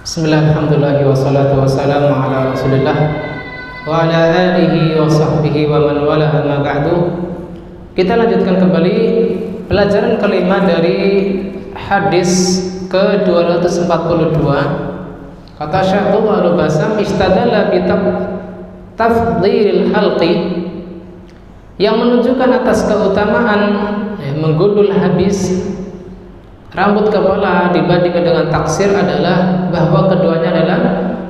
Bismillahirrahmanirrahim. Wassalatu wassalamu ala Rasulillah wa ala alihi wa sahbihi wa man wala, amma ba'du. Kita lanjutkan kembali pelajaran kelima dari hadis ke-242. Kata Syekh Abdullah Al-Basam, istadalla bi tafdhilil halqi, yang menunjukkan atas keutamaan menggundul habis rambut kepala dibandingkan dengan taksir adalah bahwa keduanya adalah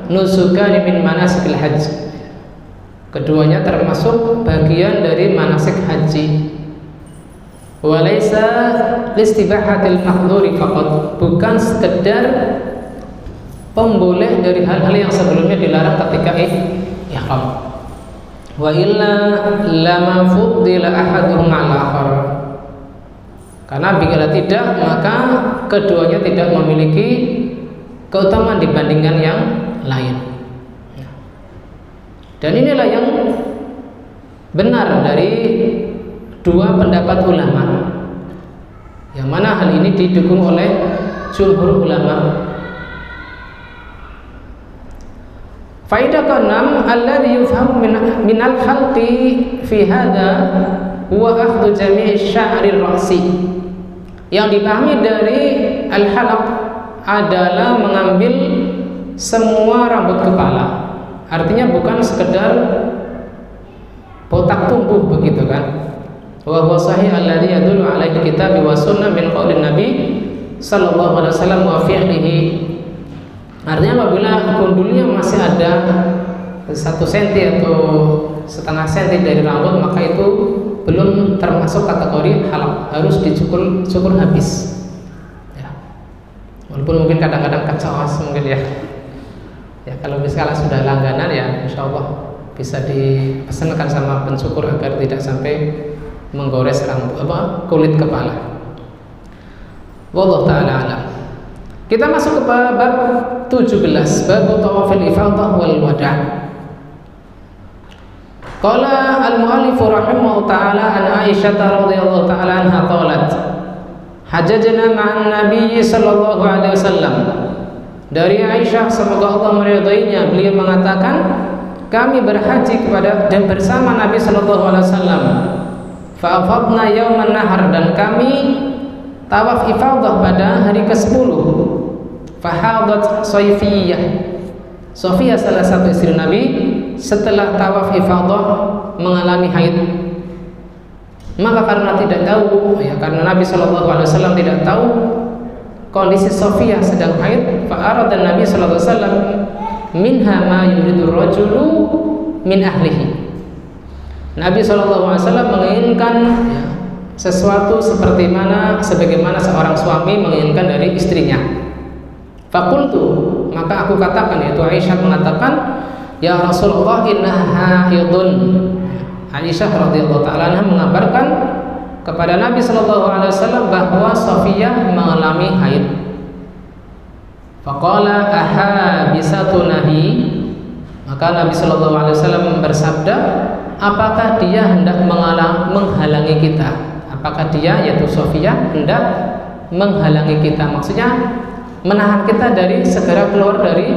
nusukan min manasikil haji. Keduanya termasuk bagian dari manasik haji. Walaysa listibahatil mahdhuri faqat, bukan sekedar pemboleh dari hal-hal yang sebelumnya dilarang ketika ihram. Wa illa lama fuddila ahaduhum 'ala akhar. Karena bila tidak, maka keduanya tidak memiliki keutamaan dibandingkan yang lain. Dan inilah yang benar dari dua pendapat ulama, yang mana hal ini didukung oleh jumhur ulama. Faidah ke-6, alladhi yufhamu minal khalqi fi hadha huwa akhdhu jami'i sya'ri ra'si. Yang dipahami dari al-halaq adalah mengambil semua rambut kepala. Artinya bukan sekedar botak tumbuh begitu kan. Wa huwa sahih alladhi yadullu alaihi kitab wa sunnah min qaulin nabi sallallahu alaihi wasallam wa fi'lihi. Artinya apabila gundulnya masih ada 1 cm atau setengah cm dari rambut, maka itu belum termasuk kategori halaq, harus dicukur habis ya. Walaupun mungkin kadang-kadang kacau mungkin ya kalau misalnya sudah langganan ya insya Allah bisa dipesankan sama pencukur agar tidak sampai menggores kulit kepala. Wallahu ta'ala alam. Kita masuk ke bab 17, bab tawafil ifadah wal wada'. Qala al-mu'allif rahimahullah ta'ala an Aisyah radhiyallahu ta'ala anha qalat hajjajna ma'an nabiy sallallahu alaihi wasallam. Dari Aisyah, semoga Allah meridainya, beliau mengatakan kami berhaji kepada dan bersama Nabi sallallahu alaihi wasallam. Fa afadna yauman nahar, dan kami tawaf ifadah pada hari ke-10. Fa hadat Safiyah. Safiyah salah satu istri Nabi setelah tawaf ifadah mengalami haid. Maka karena tidak tahu karena Nabi SAW tidak tahu kondisi Safiyah sedang haid, fa'arada Nabi SAW minha ma yuridu rajulu min ahlihi. Nabi SAW menginginkan sesuatu sebagaimana seorang suami menginginkan dari istrinya. Fakultu, maka aku katakan, yaitu Aisyah mengatakan, ya Rasulullah innaha haidun. Aisyah radhiyallahu ta'ala anha mengabarkan kepada Nabi sallallahu alaihi wasallam bahwa Safiyah mengalami haid. Faqala ahabisatunahi, maka Nabi sallallahu alaihi wasallam bersabda, apakah dia hendak menghalangi kita? Apakah dia, yaitu Safiyah, hendak menghalangi kita? Maksudnya menahan kita dari segera keluar dari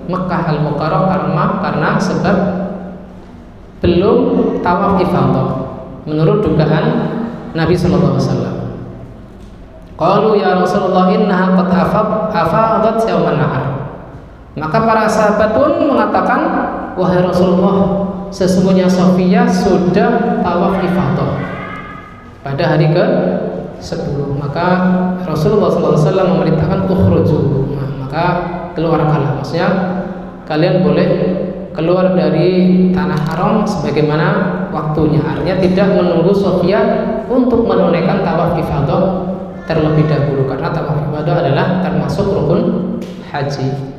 Mekah Al-Mukarramah karena sebab belum tawaf ifadah menurut dugaan Nabi sallallahu alaihi wasallam. Qalu ya Rasulullah innaha qad afadat yauman nahar. Maka para sahabat pun mengatakan, wahai Rasulullah, sesungguhnya Safiyah sudah tawaf ifadah pada hari ke-10. Maka Rasulullah SAW memerintahkan ukhruju, maka keluarkanlah. Maksudnya kalian boleh keluar dari tanah haram sebagaimana waktunya. Artinya tidak menunggu Safiyah untuk menunaikan tawaf ifadah terlebih dahulu, karena tawaf ifadah adalah termasuk rukun haji.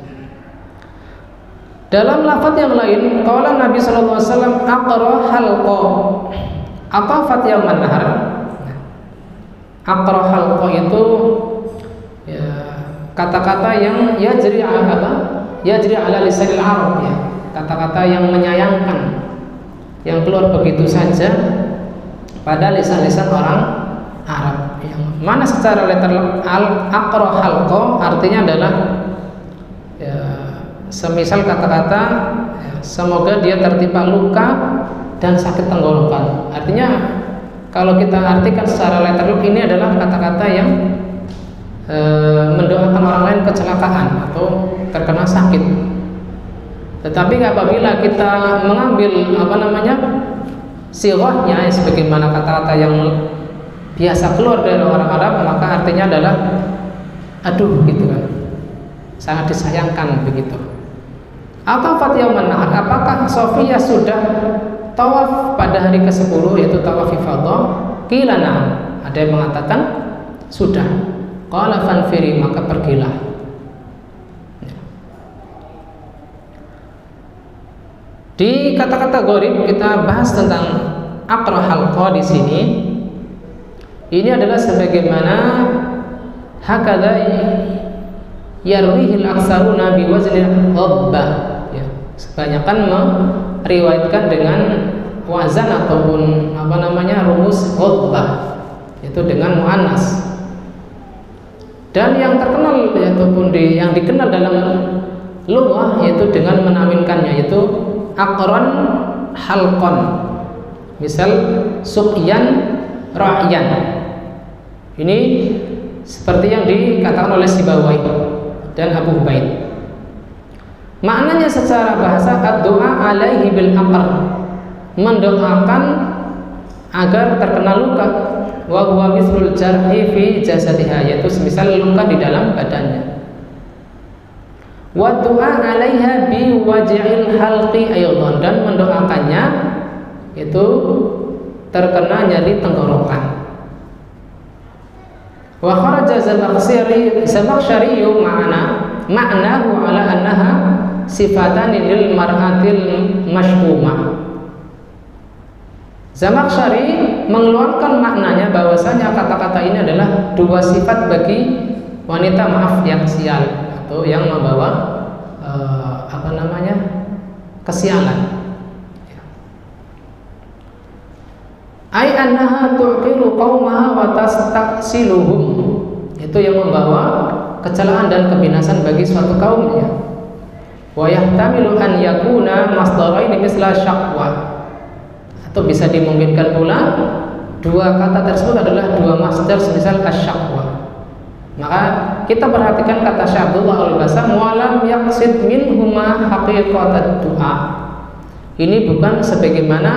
Dalam lafaz yang lain, qala Nabi sallallahu alaihi wasallam aqra halqa atafat yauman nahar. Aqra halqa itu kata-kata yang yajri ala lisanil Arab, kata-kata yang menyayangkan, yang keluar begitu saja pada lisan-lisan orang Arab. yang mana secara letterlock al-aqra halqa artinya adalah ya, semisal kata-kata ya, semoga dia tertimpa luka dan sakit tenggorokan. Artinya kalau kita artikan secara letterlock ini adalah kata-kata yang mendoakan orang lain kecelakaan atau terkena sakit. Tetapi apabila kita mengambil sirahnya sebagaimana kata-kata yang biasa keluar dari orang Arab, maka artinya adalah aduh gitu kan, sangat disayangkan begitu. Atafat yauman nahar, apakah Sofia sudah tawaf pada hari ke-10 yaitu tawaf ifadah? Qila na'am, ada yang mengatakan sudah. Qala fanfiri, maka pergilah. Di kata-kata gharib kita bahas tentang aqra halqa di sini. Ini adalah sebagaimana hakadha yarwihil aksaruna bi waznil ghabbah ya. Kebanyakan meriwayatkan dengan wazan ataupun rumus ghabbah, yaitu dengan muannas. Dan yang terkenal ataupun yang dikenal dalam lughah yaitu dengan menawinkannya, yaitu aqran halqan. Misal suqyan ra'yan. Ini seperti yang dikatakan oleh Sibawahi dan Abu Ubaid. Maknanya secara bahasa ad-du'a alaihi bil aqr, mendoakan agar terkena luka. Wa huwa mislul jarhi fi jasadiha, yaitu semisal luka di dalam badannya. Wa du'a 'alaiha bi waj'il halqi aydan, dan mendoakannya itu terkena nyeri tenggorokan. Wa kharaja Zamakhsyari ma'nahu ala annaha sifatani lil mar'atil mash'umah. Zamakhsyari mengeluarkan maknanya bahwasanya kata-kata ini adalah dua sifat bagi wanita yang sial atau yang membawa kesialan. Ai annaha tuqiru qaumaha wa tastaqsiluhum, itu yang membawa kecelakaan dan kebinasan bagi suatu kaumnya. Wa yahtamilu an yakuna masdarain misla syaqwa, atau bisa dimungkinkan pula dua kata tersebut adalah dua masdar semisal asyaqwa. Maka kita perhatikan kata Syekh Abdullah Al-Basam, walam yaqsid minhuma haqiqatat du'a. Ini bukan sebagaimana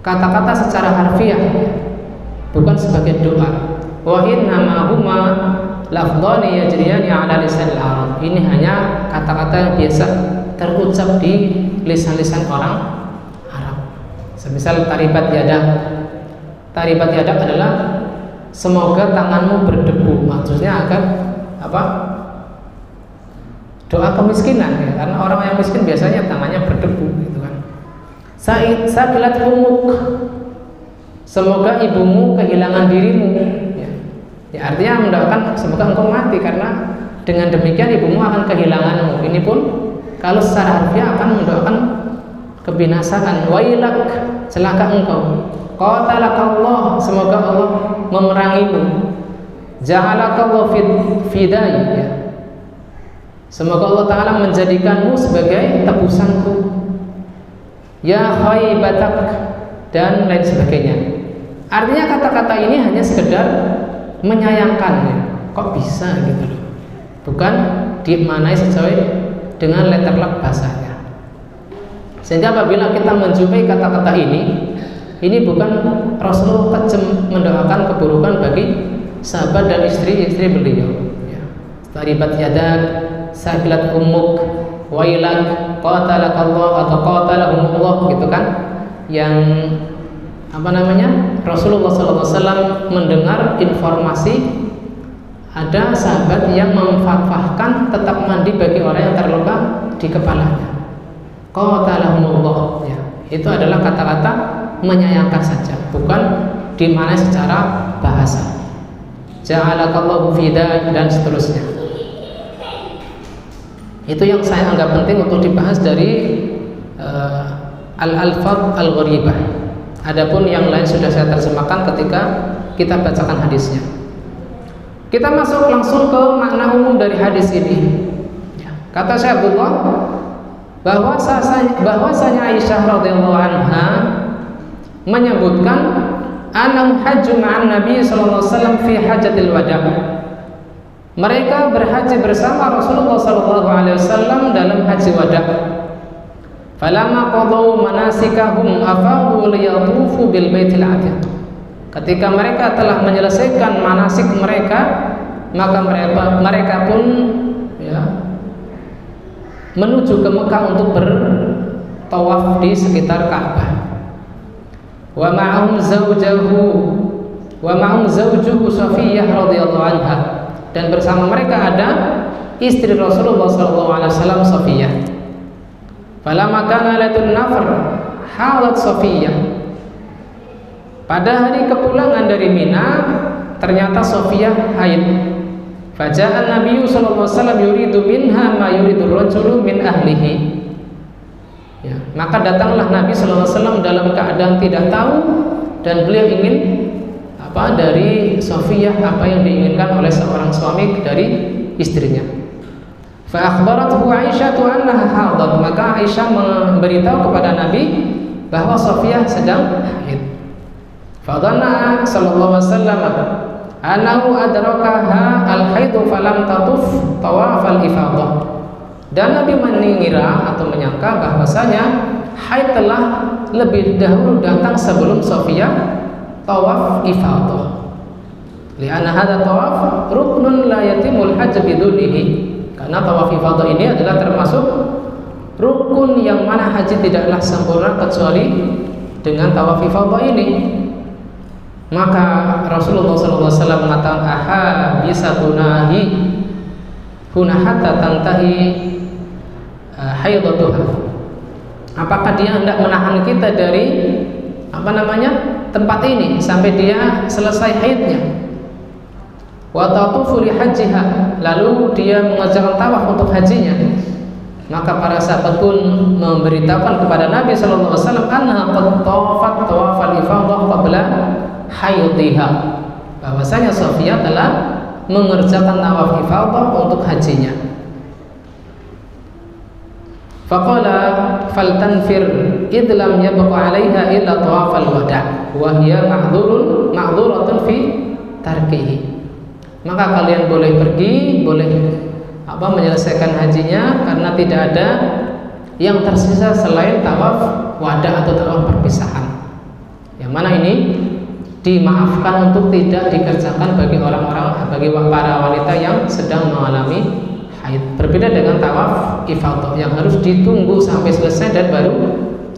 kata-kata secara harfiah, bukan sebagai doa. Wa innama huma lafdhani yajriyani ala lisanil Arab. Ini hanya kata-kata yang biasa terucap di lisan-lisan orang Arab. Semisal taribat yadak. Taribat yadak adalah semoga tanganmu berdebu. Maksudnya agar doa kemiskinan ya, karena orang yang miskin biasanya tangannya berdebu gitu kan. Sakilat umuk, semoga ibumu kehilangan dirimu ya. Ya, artinya mendoakan semoga engkau mati, karena dengan demikian ibumu akan kehilanganmu. Ini pun kalau secara harfiah akan mendoakan kebinasaan. Wailak, celaka engkau. Qatalakallah, semoga Allah memerangimu. Ja'alakallah fidai ya. Semoga Allah Ta'ala menjadikanmu sebagai tebusanku. Ya khaybatak, dan lain sebagainya. Artinya kata-kata ini hanya sekedar menyayangkan ya. Kok bisa gitu loh, bukan dimaknai sesuai dengan letterlock bahasanya. Sehingga apabila kita menjumpai kata-kata ini bukan Rasulullah kejem mendoakan keburukan bagi sahabat dan istri-istri beliau ya. Taribat yadak, sakilat umuk, wailak, qatalakallah atau qatalahumullah gitu kan, yang Rasulullah SAW mendengar informasi ada sahabat yang memfatwahkan tetap mandi bagi orang yang terluka di kepalanya. Qatalahumullah ya. Itu adalah kata-kata menyayangkan saja, bukan dimaknai secara bahasa. Ja'alakallahu fida dan seterusnya. Itu yang saya anggap penting untuk dibahas dari al-alfaz al-gharibah Adapun yang lain sudah saya terjemahkan ketika kita bacakan hadisnya. Kita masuk langsung ke makna umum dari hadis ini. Kata Syekh Abdullah, bahwasanya Aisyah radhiyallahu anha menyebutkan anam hajju ma'an Nabi sallallahu alaihi wasallam fi hajatil wada'. Mereka berhaji bersama Rasulullah sallallahu alaihi wasallam dalam haji wada'. Falamma qadaw manasikahum afadhu liyatufu bil baitil atiq. Ketika mereka telah menyelesaikan manasik mereka, maka mereka pun menuju ke Mekah untuk bertawaf di sekitar Ka'bah. Wa ma'ahum zawjuhu Safiyah radhiyallahu anha, dan bersama mereka ada istri Rasulullah sallallahu alaihi wasallam Safiyah. Falamma kana lailatul nafr halat Safiyah. Pada hari kepulangan dari Mina, ternyata Safiyah haid. Faja'an Nabi sallallahu alaihi wasallam yuridu minha ma yuridu rajulu min ahlihi. Ya, maka datanglah Nabi sallallahu alaihi wasallam dalam keadaan tidak tahu, dan beliau ingin dari Safiyah apa yang diinginkan oleh seorang suami dari istrinya. Fa akhbarathu Aisyah annaha hadat, maka Aisyah memberitahu kepada Nabi bahwa Safiyah sedang haid. Fa dhanna sallallahu alaihi wasallam annahu adrakaha al-haidu falam tatuf tawaf al-ifadah. Dan Nabi mengira atau menyangka bahwasanya haid telah lebih dahulu datang sebelum Safiyah tawaf ifadah. Li'anna hadha tawaf ruknun la yatimul hajj bidunihi. Karena tawaf ifadah ini adalah termasuk rukun yang mana haji tidaklah sempurna kecuali dengan tawaf ifadah ini. Maka Rasulullah SAW mengatakan, aha bisa tunahi huna hatta tantahi haidatuha. Apakah dia hendak menahan kita dari tempat ini sampai dia selesai haidnya? Wa tatufu li hajjiha, lalu dia mengerjakan tawaf untuk hajinya. Maka para sahabat pun memberitahukan kepada Nabi sallallahu alaihi wasallam anna qad tawafat tawafal ifadah qabla haidhiha, bahwasanya Safiyah telah mengerjakan tawaf ifadah untuk hajinya. Faqala faltanfir id lam yabqa 'alaiha illa tawafal wada' wa hiya ma'dhuratun fi tarkihi. Maka kalian boleh pergi, boleh menyelesaikan hajinya, karena tidak ada yang tersisa selain tawaf wada' atau tawaf perpisahan, yang mana ini dimaafkan untuk tidak dikerjakan bagi para wanita yang sedang mengalami haid. Berbeda dengan tawaf ifadah yang harus ditunggu sampai selesai dan baru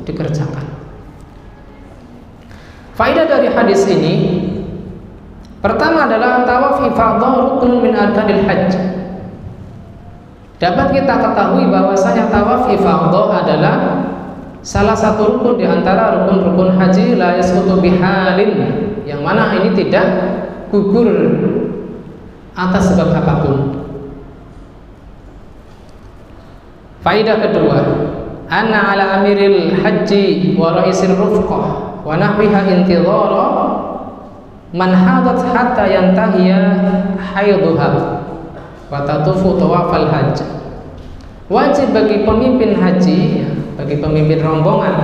dikerjakan. Faedah dari hadis ini, pertama adalah tawaf ifadah rukun min arkanil hajj. Dapat kita ketahui bahwasanya tawaf ifadah adalah salah satu rukun di antara rukun-rukun haji la yasqutu bihalin, yang mana ini tidak gugur atas sebab apapun. Faedah kedua, anna ala amiril haji wa raisir rufqah wa nahwiha intidhara man hadat hatta yantahiya haiduha wa tatufu tawafal hajj. Wajib bagi pemimpin haji, bagi pemimpin rombongan,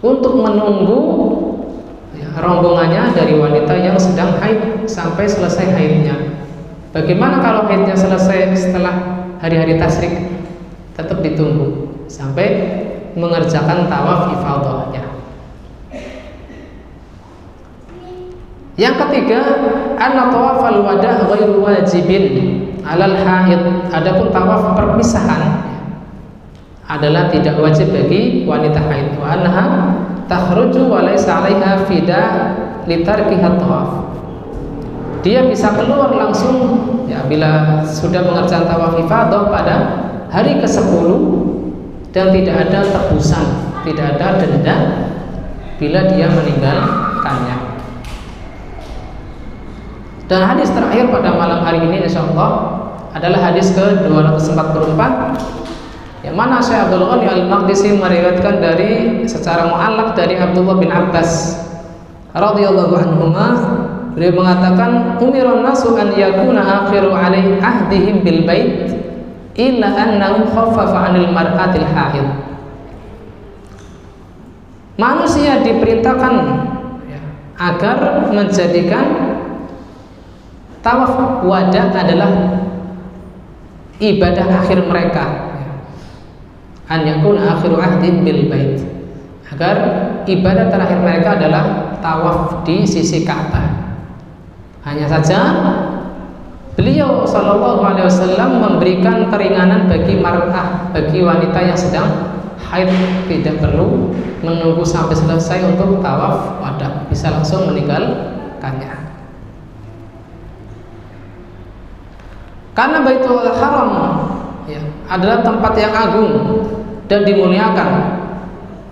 untuk menunggu rombongannya dari wanita yang sedang haid sampai selesai haidnya. Bagaimana kalau haidnya selesai setelah hari-hari tasyrik? Tetap ditunggu sampai mengerjakan tawaf ifadahnya. Yang ketiga, anna tawafal wada' ghairu wajibin 'alal haid. Adapun tawaf perpisahan adalah tidak wajib bagi wanita haid. Wa anha takhruju wa laysa 'alaiha fida litarkiha tawaf. Dia bisa keluar langsung bila sudah mengerjakan tawaf ifadah pada hari ke-10, dan tidak ada tebusan, tidak ada denda bila dia meninggalkannya. Dan hadis terakhir pada malam hari ini insyaallah adalah hadis ke-244, Yang mana Syekh Abdul Ghani Al-Maqdisi meriwayatkan dari secara mu'allaq dari Abdullah bin Abbas radhiyallahu anhuma, beliau mengatakan umirun nasu an yakuna akhiru alai ahdihim bil bait illa annahu khaffafa 'anil mar'atil haid. Manusia diperintahkan agar menjadikan tawaf wada adalah ibadah akhir mereka, an yakuna akhiru ahdihim bil bait, agar ibadah terakhir mereka adalah tawaf di sisi Ka'bah. Hanya saja beliau sallallahu alaihi wasallam memberikan keringanan bagi mar'ah, bagi wanita yang sedang haid, tidak perlu menunggu sampai selesai untuk tawaf wada, bisa langsung meninggalkannya. Karena Baitul Haram adalah tempat yang agung dan dimuliakan,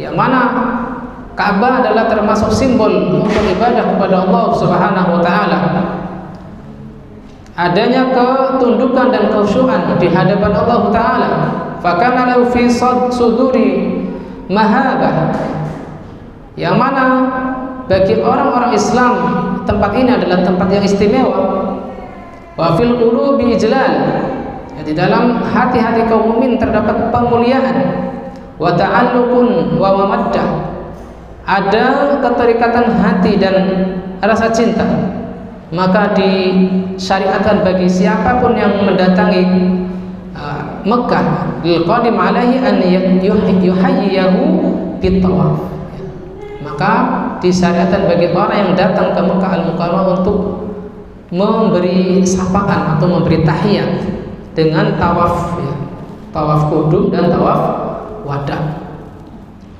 yang mana Ka'bah adalah termasuk simbol untuk ibadah kepada Allah Subhanahu wa taala. Adanya ketundukan dan khusyuan di hadapan Allah taala. Fakana lahu fi suduri mahabah, yang mana bagi orang-orang Islam tempat ini adalah tempat yang istimewa. Wa fil qulubi ijlal, di dalam hati-hati kaum mukmin terdapat pemuliaan. Wa ta'alluqun wa mawaddah, ada keterikatan hati dan rasa cinta. Maka disyariatkan bagi siapapun yang mendatangi Mekah lil qadim alaihi an yuhayyiyahu bit tawaf. Maka disyariatkan bagi orang yang datang ke Mekah Al-Mukarramah untuk memberi sapaan atau memberi tahiyat dengan tawaf, tawaf qudum dan tawaf wada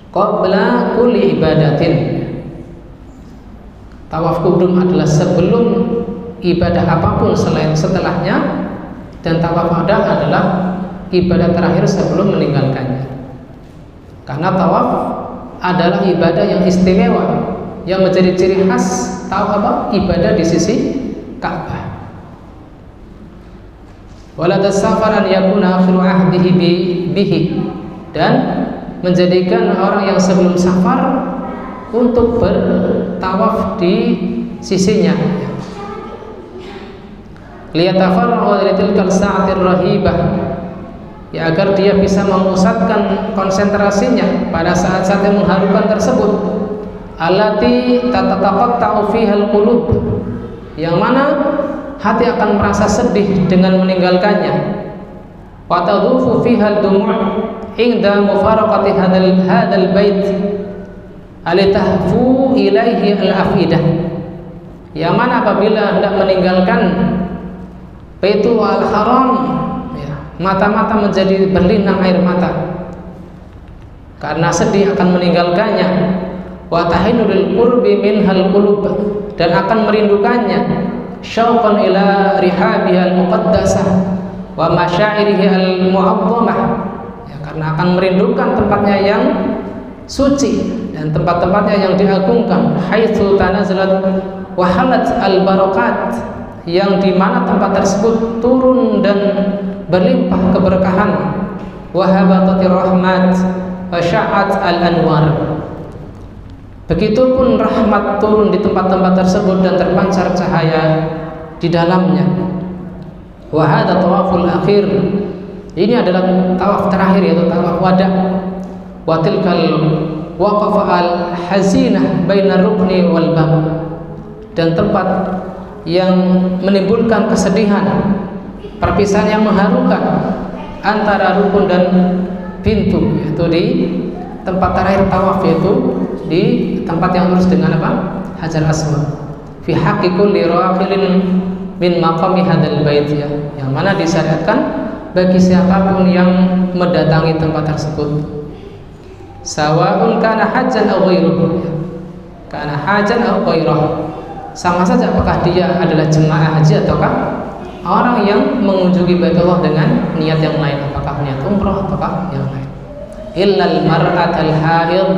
qabla kulli ibadatin. Tawaf qudum adalah sebelum ibadah apapun setelahnya, dan tawaf wada adalah ibadah terakhir sebelum meninggalkannya. Karena tawaf adalah ibadah yang istimewa, yang menjadi ciri khas ibadah di sisi Ka'bah. Wala tasafaran yakuna akhiru ahdihi bihi, dan menjadikan orang yang sebelum safar untuk bertawaf di sisinya, liyatafarraqa litilkal sa'atir rahibah, agar dia bisa memusatkan konsentrasinya pada saat-saat yang mengharukan tersebut, allati tatataqatta'u fihal qulub, yang mana hati akan merasa sedih dengan meninggalkannya, wa tadhufu fihal dumu' inda mufaraqati hadzal bait alitahfu ilaihi al-afidah, yang mana apabila hendak meninggalkan Baitul Haram, mata-mata menjadi berlinang air mata karena sedih akan meninggalkannya. Wa tahinu lil qurbi minhal qulub, dan akan merindukannya. Syauqan ila rihabiha al-muqaddasah wa masyairihi al-mu'azzamah, karena akan merindukan tempatnya yang suci dan tempat-tempatnya yang diagungkan. Haitsu tanazalat wa halat al-barakat, yang dimana tempat tersebut turun dan berlimpah keberkahan. Wa habatatir rahmat wa sya'at al-anwar, begitupun rahmat turun di tempat-tempat tersebut dan terpancar cahaya di dalamnya. Wa hadza tawaful akhir, ini adalah tawaf terakhir, yaitu tawaf wada. Wa tilkal waqafa al-hazinah bainar rukni wal bab, dan tempat yang menimbulkan kesedihan, perpisahan yang mengharukan antara rukun dan pintu, yaitu di tempat terakhir tawaf, yaitu di tempat yang lurus dengan Hajar Aswad. Fi haqqi kulli raqilin min maqami hadzal bait, yang mana disyariatkan bagi siapapun yang mendatangi tempat tersebut, sawa'un kana hajjan aw ghairuhu, kana hajjan aw ghairuhu, sama saja apakah dia adalah jemaah haji ataukah orang yang mengunjungi Baitullah dengan niat yang lain, apakah niat umrah ataukah yang lain. Illal mar'atal haid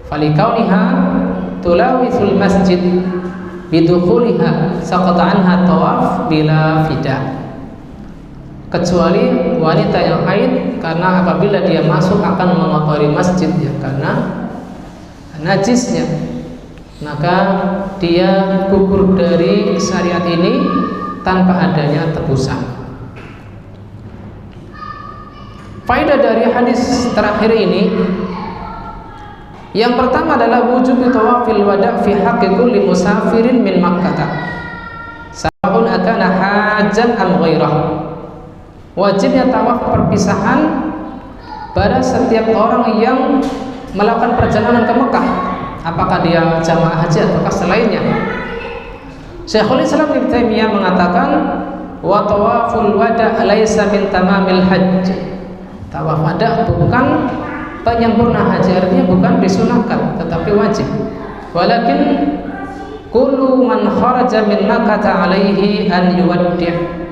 falikauniha tulawithul masjid bidukhuliha saqata anha tawaf bila fida, kecuali wanita yang haid, karena apabila dia masuk akan mengotori masjid ya karena najisnya, maka dia gugur dari syariat ini tanpa adanya tebusan. Faedah dari hadis terakhir ini, yang pertama adalah wujub tawafil wada' fi haqqi kulli musafirin min Makkah sawa'un akana hajjan am ghairah. Wajibnya tawaf perpisahan pada setiap orang yang melakukan perjalanan ke Mekah, apakah dia jamaah haji ataukah selainnya. Syekhul Islam Ibnu Taimiyah mengatakan, wa tawaful wada' laisa min tamamil hajj. Tawaf wada' bukan penyempurna haji, artinya bukan disunahkan tetapi wajib. Walakin kullu man kharaja min Makkah alaihi an yuwaddi'.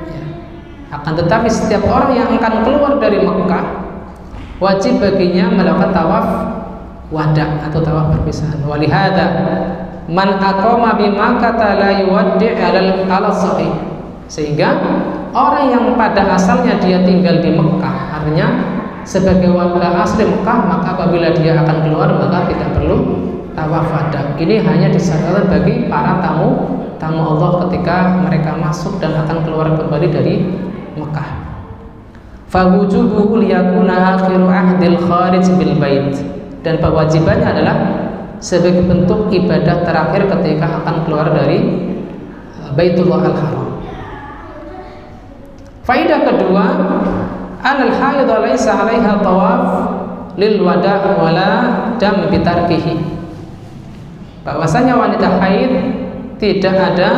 Akan tetapi setiap orang yang akan keluar dari Mekah wajib baginya melakukan tawaf wada' atau tawaf perpisahan. Walihada man aqama bi Makkah la yuwaddi' ala sahih. Sehingga orang yang pada asalnya dia tinggal di Mekah, artinya sebagai warga asli Mekah, maka apabila dia akan keluar maka tidak perlu tawaf wada'. Ini hanya disyariatkan bagi para tamu Allah ketika mereka masuk dan akan keluar kembali dari Mekah. Fawujubuhu liyakuna akhiru ahdil kharij bil bait, dan kewajibannya adalah sebagai bentuk ibadah terakhir ketika akan keluar dari Baitullah Al-Haram. Faidah kedua, anal haid laisa 'alaiha tawaf lil wada' wala dam bitarkihi. Bahwasanya wanita haid tidak ada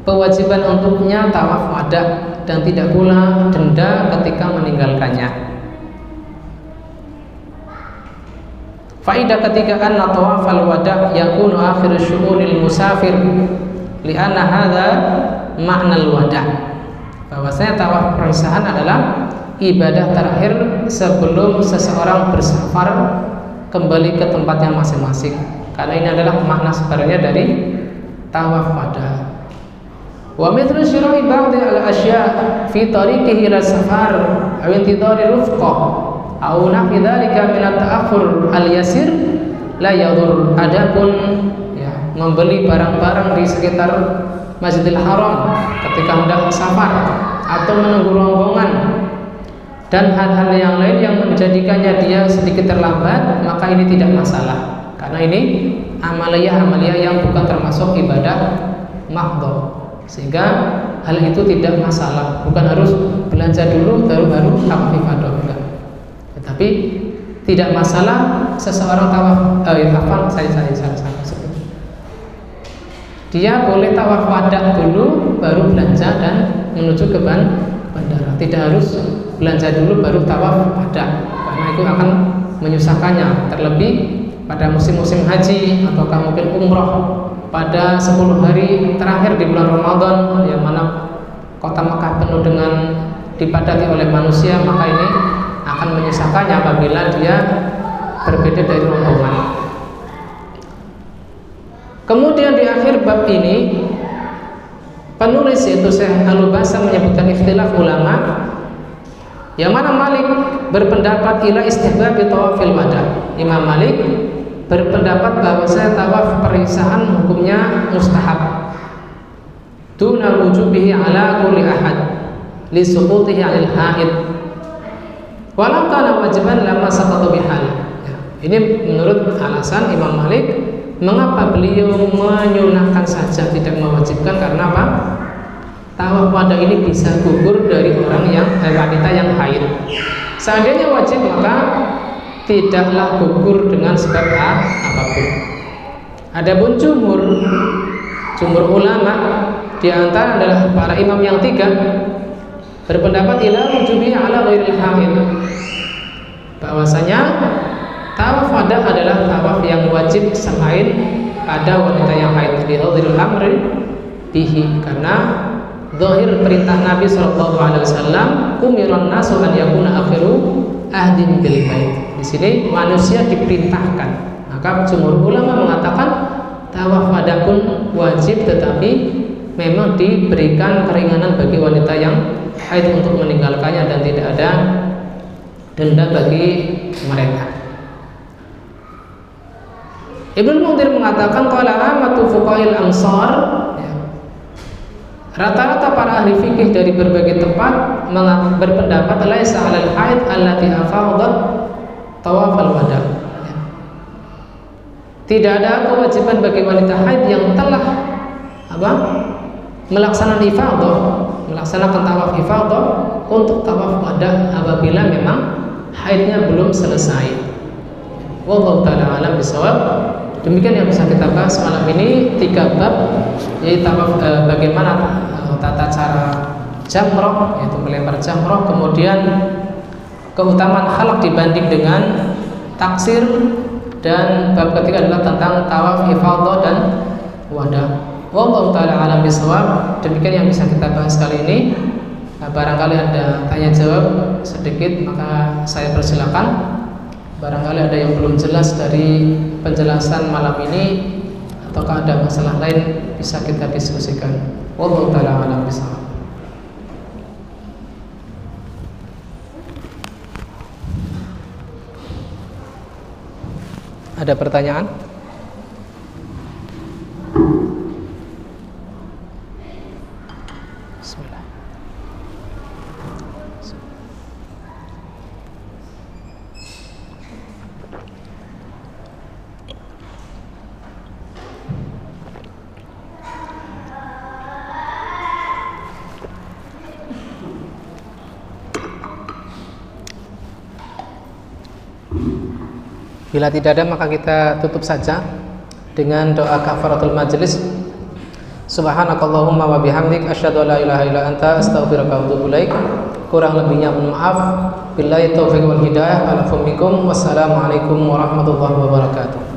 kewajiban untuknya tawaf wada' dan tidak pula denda ketika meninggalkannya. Faidah ketiga, anna tawafal wada' yakunu akhir syu'unil musafir li'anna hadha ma'nal wada'. Bahwasanya tawaf perpisahan adalah ibadah terakhir sebelum seseorang bersafar kembali ke tempatnya masing-masing. Karena ini adalah makna sebenarnya dari tawaf wada'. Wa mithlu syira'i ba'di al-asya' fi tariqihi ila safar aw intidari rufqah aw nahwi dzalika min at-ta'akhur al-yasir la yadur. Adapun ya, membeli barang-barang di sekitar Masjidil Haram ketika hendak safar atau menunggu rombongan dan hal-hal yang lain yang menjadikannya dia sedikit terlambat, maka ini tidak masalah karena ini amaliyah yang bukan termasuk ibadah mahdhah. Sehingga hal itu tidak masalah, bukan harus belanja dulu baru tawaf ifadah, enggak. Tetapi tidak masalah seseorang tawaf dia boleh tawaf wada' dulu baru belanja dan menuju ke bandara. Tidak harus belanja dulu baru tawaf wada', karena itu akan menyusahkannya, terlebih pada musim-musim haji ataukah mungkin umroh pada 10 hari terakhir di bulan Ramadan, yang mana kota Mekah penuh dengan dipadati oleh manusia, maka ini akan menyusahkannya apabila dia berbeda dari rombongan. Kemudian di akhir bab ini penulis yaitu Syekh Al-Lubasa menyebutkan ikhtilaf ulama, yang mana Malik berpendapat ila istihbab tawafil wada'. Imam Malik berpendapat bahwa saya tawaf perpisahan hukumnya mustahab duna wujubihi ala kulli ahad li suqutihi 'anil haid walau kana wajiban lama saqata bihal. Ini menurut alasan Imam Malik mengapa beliau menyunahkan saja, tidak mewajibkan, karena apa? Tawaf wada' ini bisa gugur dari orang yang wanita yang haid. Seandainya wajib maka tidaklah gugur dengan sebab apapun. Adapun jumhur ulama di antara adalah para imam yang 3 berpendapat ila wujubi ala ghairil hamil, bahwasanya tawaf wada' adalah tawaf yang wajib selain pada wanita yang haid di hadhirul amri bihi, karena zahir perintah Nabi sallallahu alaihi wasallam umiran nasu an yakuna akhiru ahdin bil bait. Di sini manusia diperintahkan. Maka jumhur ulama mengatakan tawaf wada' pun wajib, tetapi memang diberikan keringanan bagi wanita yang haid untuk meninggalkannya dan tidak ada denda bagi mereka. Ibnu Munzir mengatakan qala amatu fuqahil amsar, ya, rata-rata para ahli fikih dari berbagai tempat berpendapat laisa 'alal haid allati afadat tawaf al-wada. Ya. Tidak ada kewajiban bagi wanita haid yang telah melaksanakan ifadah, melaksanakan tawaf ifadah untuk tawaf wada apabila memang haidnya belum selesai. Wallahu ta'ala alam bisawab. Demikian yang bisa kita bahas malam ini, 3 bab, yaitu bagaimana tata cara jamrah, yaitu melempar jamrah, kemudian keutamaan halaq dibanding dengan taksir, dan bab ketiga adalah tentang tawaf ifadah dan wada. Wallahu ta'ala alam bisawab. Demikian yang bisa kita bahas kali ini. Barangkali ada tanya jawab sedikit, maka saya persilakan. Barangkali ada yang belum jelas dari penjelasan malam ini, ataukah ada masalah lain bisa kita diskusikan. Wallahu ta'ala alam bisawab. Ada pertanyaan? Bismillah. Bila tidak ada, maka kita tutup saja dengan doa kafaratul majlis. Subhanakallahumma wa bihamdik asyhadu an la ilaha illa anta astaghfiruka wa atubu ilaik. Kurang lebihnya mohon maaf. Billahi taufiq wal hidayah. Wassalamualaikum warahmatullahi wabarakatuh.